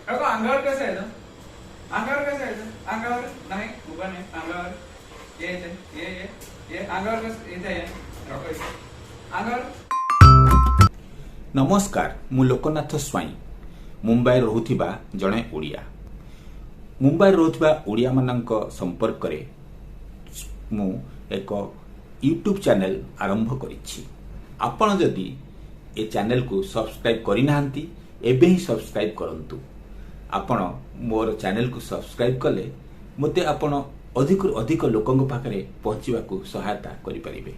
अगं अंगावर कसं आहे अंगावर कसं आहे अंगावर नाही उभा नाही अंगावर ये ये ये ये अंगावर कसं इथे ये अंगावर। नमस्कार मु लोकनाथ स्वाई मुंबई रोहुथिबा जणे ओडिया मुंबई रोहुथिबा ओडिया मानक संपर्क रे मु एक यूट्यूब चैनल आरंभ करिछि। आपण जदि ए चैनल को सब्सक्राइब करि नाहंती एबे ही सब्सक्राइब करंतु। आपण मोर चैनल को सब्सक्राइब कले मते आपण अधिक अधिक लोकंग पाखरे पहुंचीबा को सहायता करि परिबे।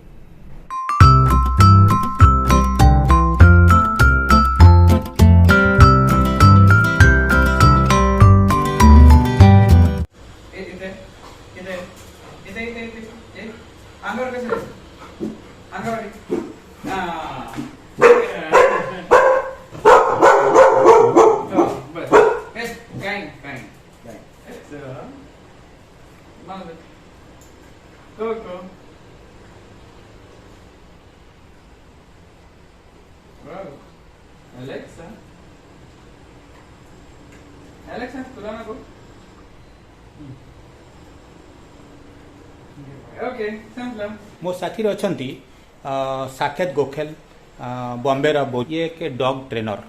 अंगावर कसं अंगावर बस काय काय Alexa Alexa तुला नको ओके संपला। मो साथी अछंती साकेत गोखेल बॉम्बे रो ये के डॉग ट्रेनर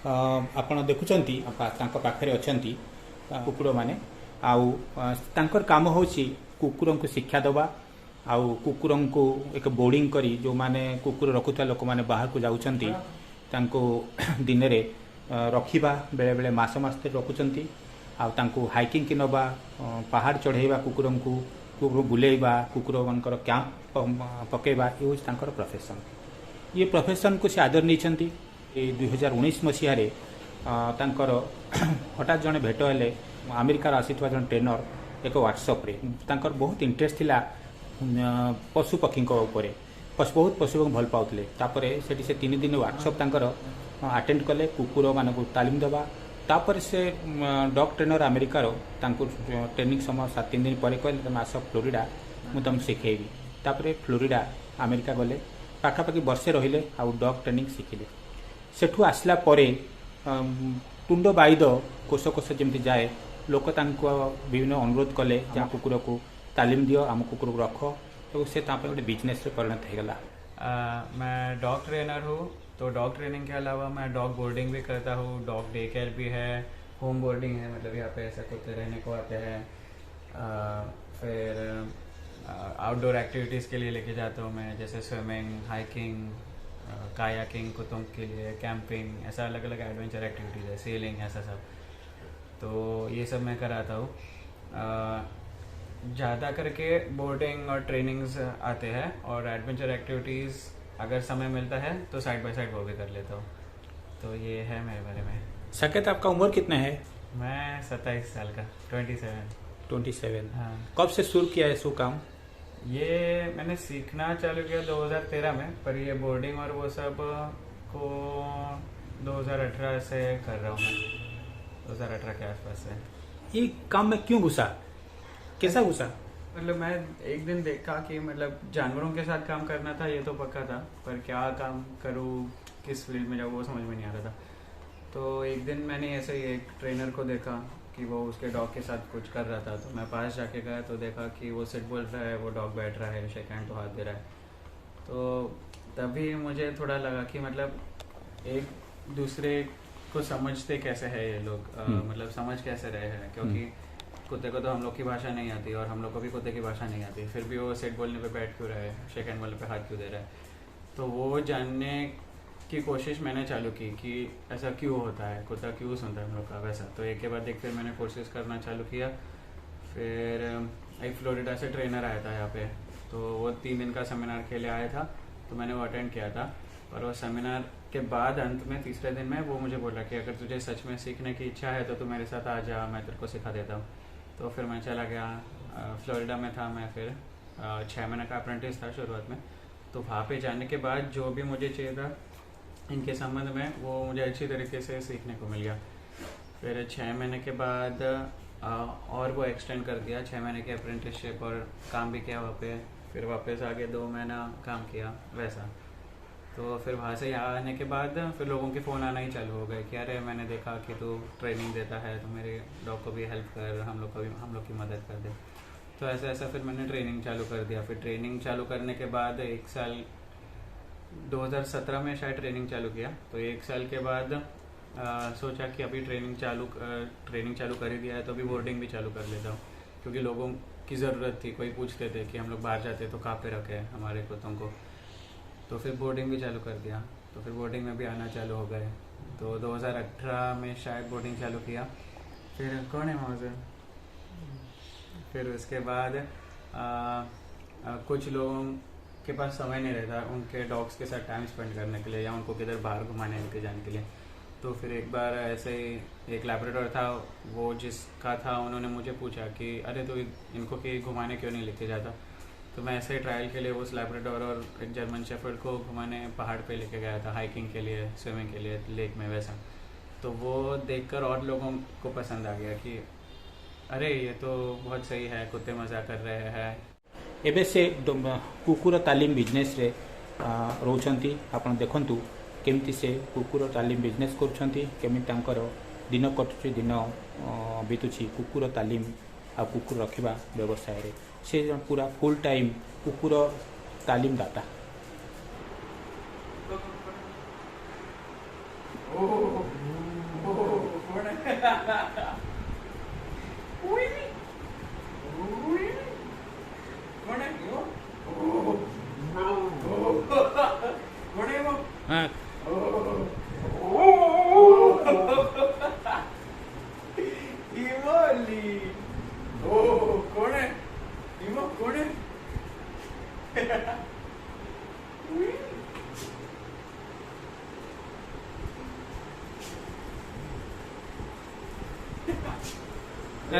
आपण देखुचंती तांको पाखरे अछंती कुकुर माने आउ तांकर काम होची कुकुरन को शिक्षा दबा आउ कुकुरन को एक बोर्डिंग करी जो माने कुकुर रखुता लोक माने बाहर को जाउचंती तांको दिन रे रखिबा बेले बेले मास मास रखुचंती आउ तांको हाइकिंग की नबा पहाड़ चढ़ेबा कुकुरन को कुकुर बुलेबा कुकुर मानकर कैंप पकेबा ये हूँ तांकर प्रोफेशन। ये प्रोफेशन को से आदर नहीं 2019 मसीह तांकर हठात जड़े भेट हेले अमेरिकार आसीथवा जन ट्रेनर एक व्हाट्सएप रे तांकर बहुत इंटरेस्ट थिला पशु पक्षी ऊपर बहुत पशु भल पाउतले तापरे सेठी से 3 दिन वर्कशॉप तांकर अटेंड कले कुकुर मानक तालीम देवा तापर से डॉग ट्रेनर अमेरिकार तांको ट्रेनिंग समय 7 दिन पर कहले मास फ्लोरिडा मु तुम शिखेबी तापर फ्लोरिडा अमेरिका गले पाखापाखि वर्षे रहिले आउ डॉग ट्रेनिंग शिखिले सेठू आसला परे टुंड बाईद कोष कोष जमी जाए लोक तांको विभिन्न अनुरोध कले जहाँ कुकुर को तालीम दियो आम कुकुर को रख तो से गोटे बिजनेस रे परिणत हो गला। मैं डॉग ट्रेनर हूँ तो डॉग ट्रेनिंग के अलावा मैं डॉग बोर्डिंग भी करता हूँ, डॉग डे केयर भी है, होम बोर्डिंग है, मतलब यहाँ पे ऐसे कुत्ते रहने को आते हैं। फिर आउटडोर एक्टिविटीज़ के लिए लेके जाता हूँ मैं, जैसे स्विमिंग, हाइकिंग, कायाकिंग कुत्तों के लिए, कैंपिंग, ऐसा अलग अलग एडवेंचर एक्टिविटीज़ है, सेलिंग, ऐसा सब। तो ये सब मैं कराता हूँ। ज़्यादा करके बोर्डिंग और ट्रेनिंग्स आते हैं और एडवेंचर एक्टिविटीज़ अगर समय मिलता है तो साइड बाय साइड वो भी कर लेता हूँ। तो ये है मेरे बारे में। साकेत आपका उम्र कितना है? मैं 27 साल का, 27। हाँ। कब से शुरू किया है सो काम? ये मैंने सीखना चालू किया 2013 में, पर ये बोर्डिंग और वो सब को 2018 से कर रहा हूँ मैं, 2018 के आसपास से। ये काम में क्यों घुसा, कैसा घुसा? मतलब मैं एक दिन देखा कि मतलब जानवरों के साथ काम करना था ये तो पक्का था, पर क्या काम करूँ, किस फील्ड में जाऊँ, वो समझ में नहीं आ रहा था। तो एक दिन मैंने ऐसे ही एक ट्रेनर को देखा कि वो उसके डॉग के साथ कुछ कर रहा था, तो मैं पास जाके गया तो देखा कि वो सिट बोल रहा है, वो डॉग बैठ रहा है, शेक हैंड तो हाथ दे रहा है। तो तभी मुझे थोड़ा लगा कि मतलब एक दूसरे को समझते कैसे है ये लोग, मतलब समझ कैसे रहे हैं, क्योंकि कुत्ते को तो हम लोग की भाषा नहीं आती और हम लोग को भी कुत्ते की भाषा नहीं आती, फिर भी वो सेट बोलने पे बैठ क्यों रहा है, शेक हैंड बोलने पे हाथ क्यों दे रहा है। तो वो जानने की कोशिश मैंने चालू की कि ऐसा क्यों होता है, कुत्ता क्यों सुनता है हम लोग का वैसा। तो एक के बाद एक फिर मैंने कोशिश करना चालू किया। फिर एक फ्लोरिडा से ट्रेनर आया था यहाँ पे, तो वो 3 दिन का सेमिनार के लिए आया था, तो मैंने वो अटेंड किया था। और वो सेमिनार के बाद अंत में तीसरे दिन में वो मुझे बोला कि अगर तुझे सच में सीखने की इच्छा है तो तू मेरे साथ आ जा, मैं तेरे को सिखा देता हूँ। तो फिर मैं चला गया, फ्लोरिडा में था मैं, फिर 6 महीने का अप्रेंटिस था शुरुआत में। तो वहाँ पे जाने के बाद जो भी मुझे चाहिए था इनके संबंध में वो मुझे अच्छी तरीके से सीखने को मिल गया। फिर 6 महीने के बाद और वो एक्सटेंड कर दिया, 6 महीने की अप्रेंटिसशिप, और काम भी किया वहाँ पे। फिर वापस आगे 2 महीना काम किया वैसा। तो फिर वहाँ से यहाँ आने के बाद फिर लोगों के फ़ोन आना ही चालू हो गए कि अरे मैंने देखा कि तू ट्रेनिंग देता है तो मेरे डॉग को भी हेल्प कर, हम लोग की मदद कर दे। तो ऐसा ऐसा फिर मैंने ट्रेनिंग चालू कर दिया। फिर ट्रेनिंग चालू करने के बाद 1 साल 2017 में शायद ट्रेनिंग चालू किया। तो 1 साल के बाद सोचा कि अभी ट्रेनिंग चालू कर ही दिया है तो अभी बोर्डिंग भी चालू कर लेता हूँ, क्योंकि लोगों की ज़रूरत थी। कोई पूछते थे कि हम लोग बाहर जाते तो कहाँ पे रखे हमारे कुत्तों को, तो फिर बोर्डिंग भी चालू कर दिया। तो फिर बोर्डिंग में भी आना चालू हो गए। तो 2018 में शायद बोर्डिंग चालू किया। फिर कौन है वहाँ से, फिर उसके बाद कुछ लोगों के पास समय नहीं रहता उनके डॉग्स के साथ टाइम स्पेंड करने के लिए या उनको किधर बाहर घुमाने लेके जाने के लिए। तो फिर एक बार ऐसे ही एक लैब्राडोर था, वो जिसका था उन्होंने मुझे पूछा कि अरे तो इनको कि घुमाने क्यों नहीं लेके जाता। तो मैं ऐसे ही ट्रायल के लिए उस लैब्राडोर और एक जर्मन शेफर्ड को घुमाने पहाड़ पे लेके गया था, हाइकिंग के लिए, स्विमिंग के लिए लेक में वैसा। तो वो देखकर और लोगों को पसंद आ गया कि अरे ये तो बहुत सही है, कुत्ते मज़ा कर रहे हैं। एबे से कुकुर तालीम बिजनेस रे रोचंती आपण देखंतु केमती से कुकुर तालीम बिजनेस करुछंती, केमिति तांकर दिन कटुची, दिन बीतुची कुकुर तालीम आ कुकुर रखिबा व्यवसाय रे। से पूरा फुल टाइम कुकुर तालीम दाता। हाँ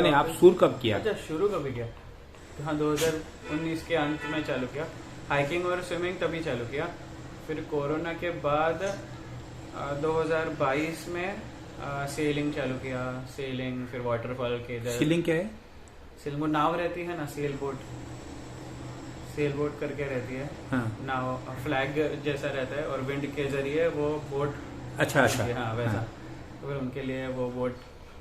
नहीं, आप शुरू कब किया? अच्छा, शुरू कभी किया? तो हाँ, 2019 के अंत में चालू किया। हाइकिंग और स्विमिंग तभी चालू किया। फिर कोरोना के बाद 2022 में सेलिंग चालू किया। सेलिंग, फिर वाटरफॉल के इधर। सीलिंग क्या है? सेलिंग वो नाव रहती है ना, सेल बोट करके रहती है। हाँ। नाव फ्लैग जैसा रहता है और विंड के जरिए वो बोट। अच्छा अच्छा। हाँ वैसा। तो फिर उनके लिए वो बोट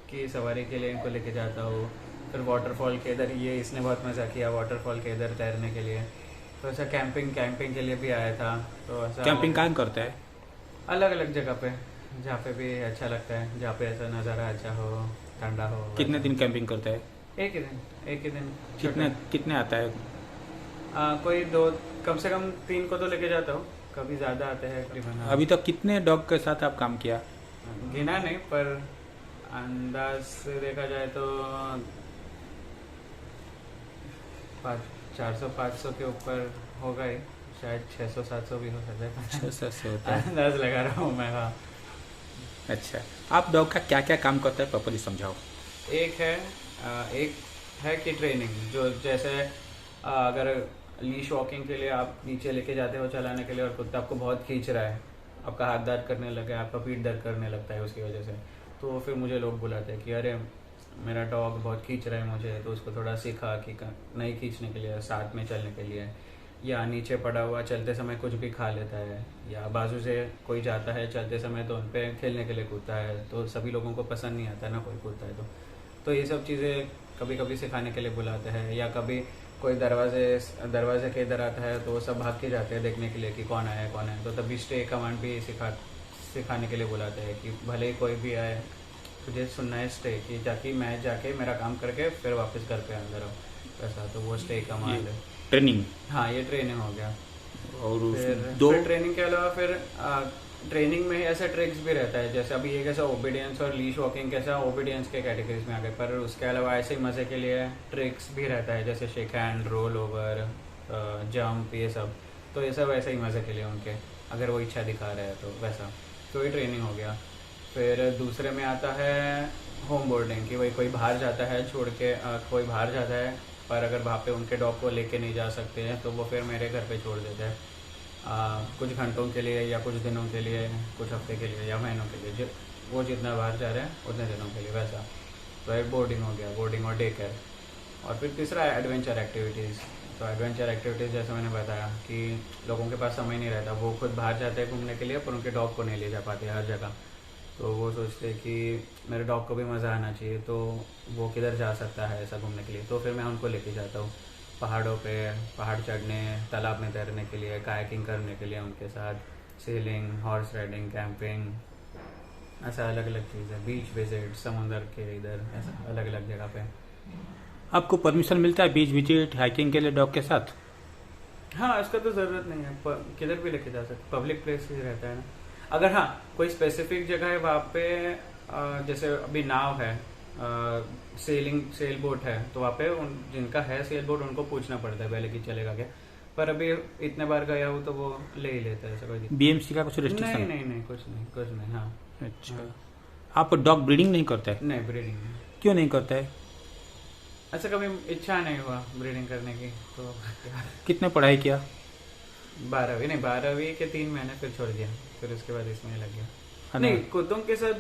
की सवारी के लिए इनको लेके जाता हूँ। फिर वाटरफॉल के इधर, ये इसने बहुत मज़ा किया वाटरफॉल के इधर तैरने के लिए। तो ऐसा कैंपिंग के लिए भी आया था। तो ऐसा कैंपिंग कहाँ करता है? अलग अलग जगह पे, जहाँ पे भी अच्छा लगता है, जहाँ पे ऐसा नज़ारा अच्छा हो, ठंडा हो। कितने दिन कैंपिंग करता है? एक ही दिन। कितने आता है? कोई 2, कम से कम 3 को तो लेके जाता हूँ, कभी ज़्यादा आते हैं करीबन। अभी तक कितने डॉग के साथ आप काम किया? गिना नहीं, पर अंदाज से देखा जाए तो 400-500 के ऊपर होगा ही, शायद 600-700 भी हो सकता है। 600 होता है। अंदाज लगा रहा हूँ मैं। हाँ। अच्छा, आप डॉग का क्या क्या काम करता है प्रॉपर्ली समझाओ। एक है कि ट्रेनिंग, जो जैसे अगर लीश वॉकिंग के लिए आप नीचे लेके जाते हो चलाने के लिए और कुत्ता आपको बहुत खींच रहा है, आपका हाथ दर्द करने लगा है, आपका पीठ दर्द करने लगता है उसकी वजह से, तो फिर मुझे लोग बुलाते हैं कि अरे मेरा डॉग बहुत खींच रहा है मुझे, तो उसको थोड़ा सिखा कि नहीं खींचने के लिए, साथ में चलने के लिए, या नीचे पड़ा हुआ चलते समय कुछ भी खा लेता है, या बाजू से कोई जाता है चलते समय तो उन पर खेलने के लिए कूदता है, तो सभी लोगों को पसंद नहीं आता ना कोई कूदता है तो ये सब चीज़ें कभी कभी सिखाने के लिए बुलाते हैं। या कभी कोई दरवाजे के इधर आता है तो वो सब भाग के जाते हैं देखने के लिए कि कौन आया कौन है, तो तभी स्टे कमांड भी सिखाने के लिए बुलाते हैं कि भले ही कोई भी आए तुझे सुनना है स्टे की, ताकि मैं जाके मेरा काम करके फिर वापस घर पे अंदर आऊँ, ऐसा। तो वो स्टे कमांड है, ट्रेनिंग। हाँ, ये ट्रेनिंग हो गया। और फिर ट्रेनिंग के अलावा फिर ट्रेनिंग में ऐसा ट्रिक्स भी रहता है, जैसे अभी ये कैसा ओबीडियंस और लीश वॉकिंग कैसा ओबीडियंस के कैटेगरीज में आ गए, पर उसके अलावा ऐसे ही मज़े के लिए ट्रिक्स भी रहता है, जैसे shake hand, roll over, jump, ये सब। तो ये सब ऐसे ही मज़े के लिए उनके, अगर वो इच्छा दिखा रहे हैं तो वैसा। तो ये ट्रेनिंग हो गया। फिर दूसरे में आता है होम बोर्डिंग, कि वही कोई बाहर जाता है छोड़ के, कोई बाहर जाता है पर अगर वहाँ पे उनके डॉग को लेके नहीं जा सकते हैं तो वो फिर मेरे घर पे छोड़ देते हैं कुछ घंटों के लिए, या कुछ दिनों के लिए, कुछ हफ्ते के लिए, या महीनों के लिए, वो जितना बाहर जा रहे हैं उतने दिनों के लिए, वैसा। तो एक बोर्डिंग हो गया, बोर्डिंग और डे केयर। और फिर तीसरा एडवेंचर एक्टिविटीज़, तो एडवेंचर एक्टिविटीज़ जैसे मैंने बताया कि लोगों के पास समय नहीं रहता, वो खुद बाहर जाते हैं घूमने के लिए पर उनके डॉग को नहीं ले जा पाते हर जगह। तो वो सोचते हैं कि मेरे डॉग को भी मज़ा आना चाहिए, तो वो किधर जा सकता है ऐसा घूमने के लिए। तो फिर मैं उनको लेके जाता हूँ पहाड़ों पे, पहाड़ चढ़ने, तालाब में तैरने के लिए, कायाकिंग करने के लिए उनके साथ, सेलिंग, हॉर्स राइडिंग, कैंपिंग, ऐसा अलग अलग चीज़ें, बीच विजिट, समुंदर के इधर, ऐसा अलग अलग जगह पे। आपको परमिशन मिलता है बीच विजिट हाइकिंग के लिए डॉग के साथ? हाँ, उसका तो ज़रूरत नहीं है, किधर भी लेके जा सकते, पब्लिक प्लेस ही रहता है ना। अगर हाँ कोई स्पेसिफिक जगह है वहाँ पे, जैसे अभी नाव है, सेल बोट है, तो वहाँ पे जिनका है सेल बोट उनको पूछना पड़ता है पहले कि चलेगा क्या। पर अभी इतने बार गया हूँ तो वो ले ही लेता है, ऐसा कोई दिक्कत बीएमसी का कुछ रेस्ट्रिक्शन? नहीं, कुछ नहीं। हाँ। अच्छा। हाँ। आप डॉग ब्रीडिंग नहीं करते है? नहीं, ब्रीडिंग नहीं। क्यों नहीं करते है? ऐसा कभी इच्छा नहीं हुआ ब्रीडिंग करने की। तो कितने पढ़ाई किया? 12वीं के 3 महीने, फिर छोड़ दिया, फिर उसके बाद इसमें लग गया। हाँ, नहीं, कुत्तों के साथ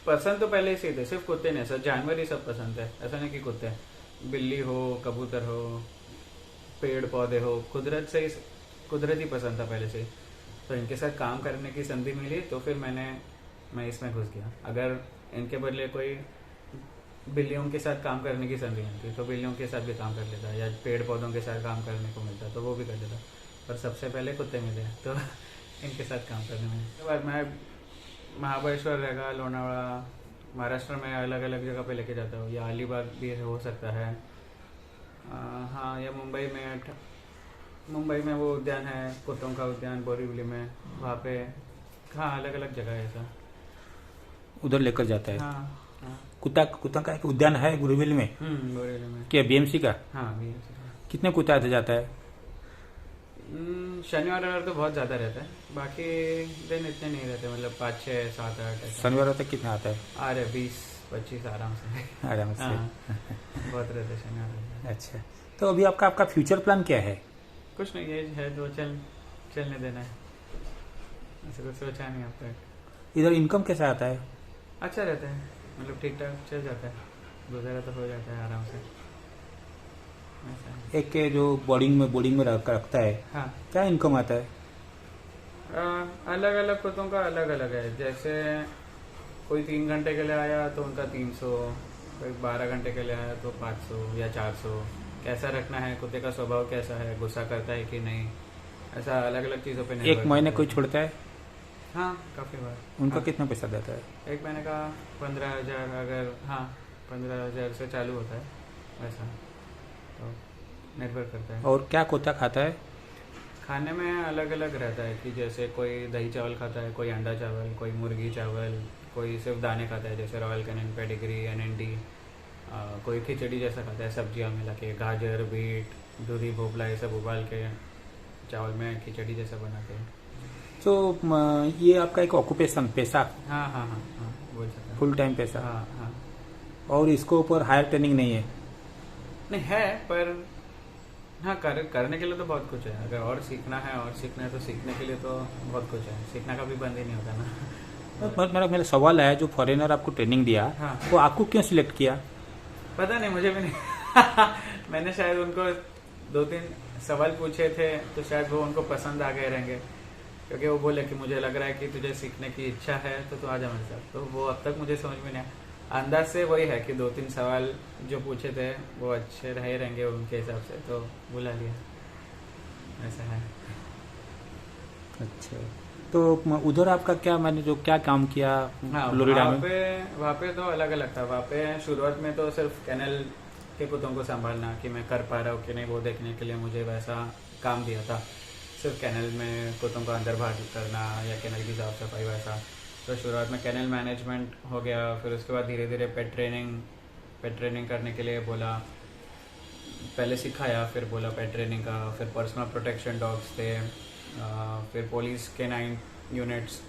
पसंद तो पहले से थे, सिर्फ कुत्ते नहीं, सब जानवर ही सब पसंद है। ऐसा नहीं कि कुत्ते, बिल्ली हो, कबूतर हो, पेड़ पौधे हो, कुदरत ही पसंद था पहले से। तो इनके साथ काम करने की संधि मिली तो फिर मैं इसमें घुस गया। अगर इनके बदले कोई बिल्लियों के साथ काम करने की संधि मिलती तो बिल्लियों के साथ भी काम कर लेता, या पेड़ पौधों के साथ काम करने को मिलता तो वो भी कर लेता। पर सबसे पहले कुत्ते मिले तो इनके साथ काम करने में। उसके बाद मैं महाबलेश्वर रहेगा, लोनावाड़ा, महाराष्ट्र में अलग अलग जगह पे लेके जाता हूँ, या अलीबाग भी हो सकता है। हाँ, या मुंबई में वो उद्यान है, कुत्तों का उद्यान बोरीवली में, वहाँ पे। हाँ, अलग अलग जगह है ऐसा, उधर लेकर जाता है। हाँ। कुत्ता का एक उद्यान है बोरीवली में? बोरीवली में। क्या बीएमसी का? हाँ, BMC का। कितने कुत्ता आते जाता है? शनिवार रविवार तो बहुत ज़्यादा रहता है, बाकी दिन इतने नहीं रहते, मतलब 5, 6, 7, 8 ऐसा। शनिवार तक कितना आता है? अरे 20-25 आराम से। आराम से। हाँ, बहुत रहते हैं शनिवार रविवार। अच्छा, तो अभी आपका फ्यूचर प्लान क्या है? कुछ नहीं, एज है तो चलने देना है, ऐसे कुछ सोचा नहीं अब तक। इधर इनकम कैसा आता है? अच्छा रहता है, मतलब ठीक ठाक चल जाता है, गुजारा तो हो जाता है आराम से, ऐसा है। एक के जो बोर्डिंग में रखता है, हाँ, क्या इनकम आता है? अलग अलग कुत्तों का अलग अलग है। जैसे कोई 3 घंटे के लिए आया तो उनका 300, कोई 12 घंटे के लिए आया तो 500 या 400। कैसा रखना है, कुत्ते का स्वभाव कैसा है, गुस्सा करता है कि नहीं, ऐसा अलग अलग चीज़ों पे निर्भर एक महीने करता कोई है। छोड़ता है? हाँ, काफ़ी बार। उनका हाँ, कितना पैसा देता है? एक महीने का 15,000, अगर 15,000 से चालू होता है वैसा, तो निर्भर करता है। और क्या कुत्ता खाता है? खाने में अलग अलग रहता है कि जैसे कोई दही चावल खाता है, कोई अंडा चावल, कोई मुर्गी चावल, कोई सिर्फ दाने खाता है जैसे रॉयल कैनिन, पेडिग्री, NND, कोई खिचड़ी जैसा खाता है, सब्जियां मिला के, गाजर, बीट, दूधी, भोपला, ये सब उबाल के चावल में खिचड़ी जैसा बनाते हैं। तो ये आपका एक ऑक्यूपेशन, पैसा? हाँ, बोल सकते हैं। फुल टाइम पैसा? हाँ। और इसको ऊपर हायर ट्रेनिंग नहीं है? नहीं है, पर हाँ, करने के लिए तो बहुत कुछ है। अगर और सीखना है तो सीखने के लिए तो बहुत कुछ है, सीखना का भी बंद ही नहीं होता ना। मेरा सवाल है, जो फॉरेनर आपको ट्रेनिंग दिया, हाँ। वो आपको क्यों सिलेक्ट किया? पता नहीं, मुझे भी नहीं। मैंने शायद उनको 2-3 सवाल पूछे थे तो शायद वो उनको पसंद आ गए रहेंगे, क्योंकि वो बोले कि मुझे लग रहा है कि तुझे सीखने की इच्छा है तो तू आ जा मेरे साथ। तो वो अब तक मुझे समझ में नहीं आया, अंदाज से वही है कि 2-3 सवाल जो पूछे थे वो अच्छे रहे रहेंगे उनके हिसाब से, तो बुला लिया, ऐसा है। अच्छा, तो उधर आपका क्या काम किया? हाँ, फ्लोरिडा में वहाँ पे तो अलग अलग था। वहाँ पे शुरुआत में तो सिर्फ कैनल के कुत्तों को संभालना, कि मैं कर पा रहा हूँ कि नहीं वो देखने के लिए मुझे वैसा काम दिया था। सिर्फ कैनल में कुत्तों को अंदर बाहर करना या कैनल की साफ सफाई वैसा। तो शुरुआत में कैनल मैनेजमेंट हो गया, फिर उसके बाद धीरे धीरे पेट ट्रेनिंग करने के लिए बोला, पहले सिखाया, फिर बोला पेट ट्रेनिंग का, फिर पर्सनल प्रोटेक्शन डॉग्स थे, फिर पुलिस के 9 यूनिट्स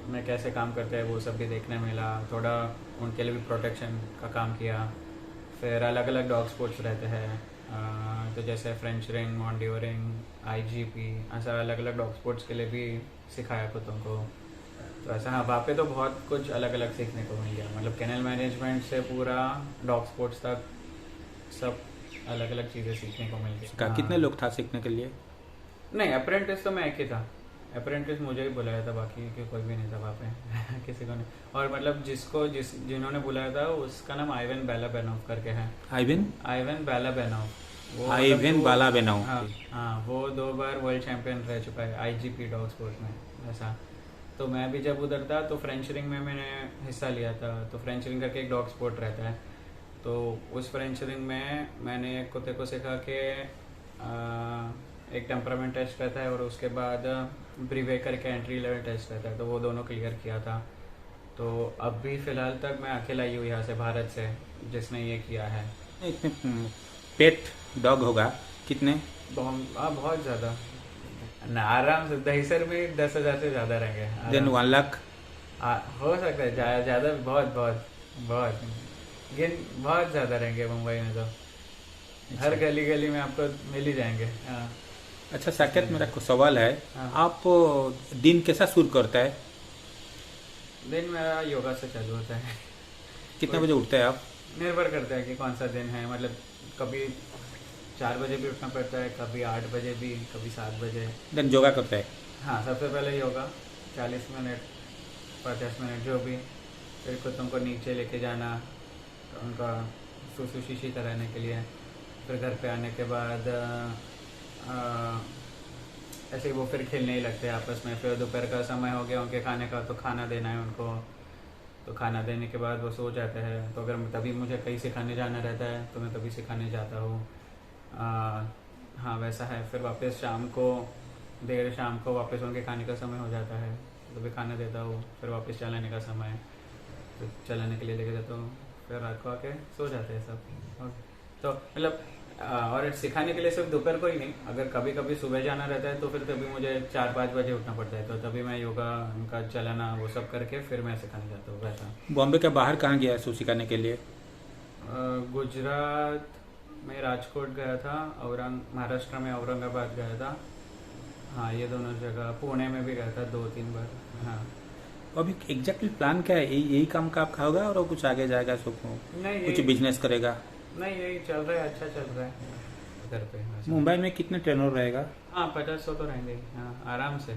में कैसे काम करते हैं वो सब भी देखने मिला, थोड़ा उनके लिए भी प्रोटेक्शन का काम किया। फिर अलग अलग डॉग स्पोर्ट्स रहते हैं, तो जैसे फ्रेंच रिंग, मॉन्डियोरिंग, IGP, ऐसा अलग अलग डॉग स्पोर्ट्स के लिए भी सिखाया कुत्तों को। तो ऐसा हाँ, वहाँ पे तो बहुत कुछ अलग अलग सीखने को मिल गया, मतलब कैनल मैनेजमेंट से पूरा डॉग स्पोर्ट्स तक सब अलग अलग चीज़ें सीखने को मिल गई। कितने लोग था सीखने के लिए? नहीं, अप्रेंटिस तो मैं एक ही था। अप्रेंटिस मुझे ही बुलाया था, बाकी के कोई भी नहीं था वहाँ पे किसी को नहीं। और मतलब जिन्होंने बुलाया था उसका नाम आइवन बालाबेनोव करके है। आइवन बालाबेनोव। वो आइवन बालाबेनोव। हाँ, वो 2 बार वर्ल्ड चैंपियन रह चुका है आईजीपी डॉग स्पोर्ट में, ऐसा। तो मैं भी जब उधर था तो फ्रेंच रिंग में मैंने हिस्सा लिया था। तो फ्रेंच रिंग करके एक डॉग स्पोर्ट रहता है, तो उस फ्रेंच रिंग में मैंने कुत्ते को सीखा कि एक टेम्परामेंट टेस्ट रहता है और उसके बाद ब्रीवे करके एंट्री लेवल टेस्ट रहता है, तो वो दोनों क्लियर किया था। तो अब भी फ़िलहाल तक मैं अकेला ही हूँ यहाँ से, भारत से, जिसने ये किया है। इतने पेट डॉग होगा कितने? बहुत ज़्यादा ना, आराम से दहीसर में 10,000 से ज़्यादा रहेंगे। देन 1 लाख हो सकता है, ज़्यादा बहुत बहुत बहुत बहुत ज़्यादा रहेंगे मुंबई में। तो हर गली गली में आपको मिल ही जाएंगे। हाँ। अच्छा साकेत, मेरा सवाल है, हाँ। आप दिन कैसा शुरू करता है? दिन मेरा योगा से चालू होता है। कितने बजे उठते हैं आप? निर्भर करता है कि कौन सा दिन है, मतलब कभी 4 बजे भी उठना पड़ता है, कभी 8 बजे भी, कभी 7 बजे। देन योगा करते हैं? हाँ, सबसे पहले योगा 40 मिनट 50 मिनट जो भी, फिर कुत्तों को नीचे लेके जाना, उनका सुसु शीशी कराने के लिए। फिर घर पे आने के बाद ऐसे ही वो फिर खेलने ही लगते हैं आपस में। फिर दोपहर का समय हो गया उनके खाने का, तो खाना देना है उनको। तो खाना देने के बाद वो सो जाते हैं। तो अगर तभी मुझे कहीं सिखाने जाना रहता है तो मैं तभी सिखाने जाता हूँ। हाँ, वैसा है। फिर वापस शाम को वापस उनके खाने का समय हो जाता है, तो भी खाना देता हूँ। फिर वापस चलाने का समय, तो चलाने के लिए लेके जाता हूँ। फिर रात को आके सो जाते हैं सब। तो मतलब और सिखाने के लिए सिर्फ दोपहर को ही नहीं, अगर कभी कभी सुबह जाना रहता है तो फिर तभी मुझे 4-5 बजे उठना पड़ता है। तो तभी मैं योगा, उनका चलाना, वो सब करके फिर मैं सिखाने जाता हूँ, वैसा। बॉम्बे के बाहर कहाँ गया है सिखाने के लिए? गुजरात में राजकोट गया था, महाराष्ट्र में औरंगाबाद गया था। हाँ, ये दोनों जगह। पुणे में भी गया था 2-3 बार। हाँ। अभी एग्जैक्टली प्लान क्या है? यही काम का आपका होगा और कुछ आगे जाएगा? नहीं, कुछ बिजनेस करेगा? नहीं, यही चल रहा है, अच्छा चल रहा है घर पे। मुंबई में कितने ट्रेनर रहेगा? हाँ, 50-100 तो रहेंगे। हाँ, आराम से।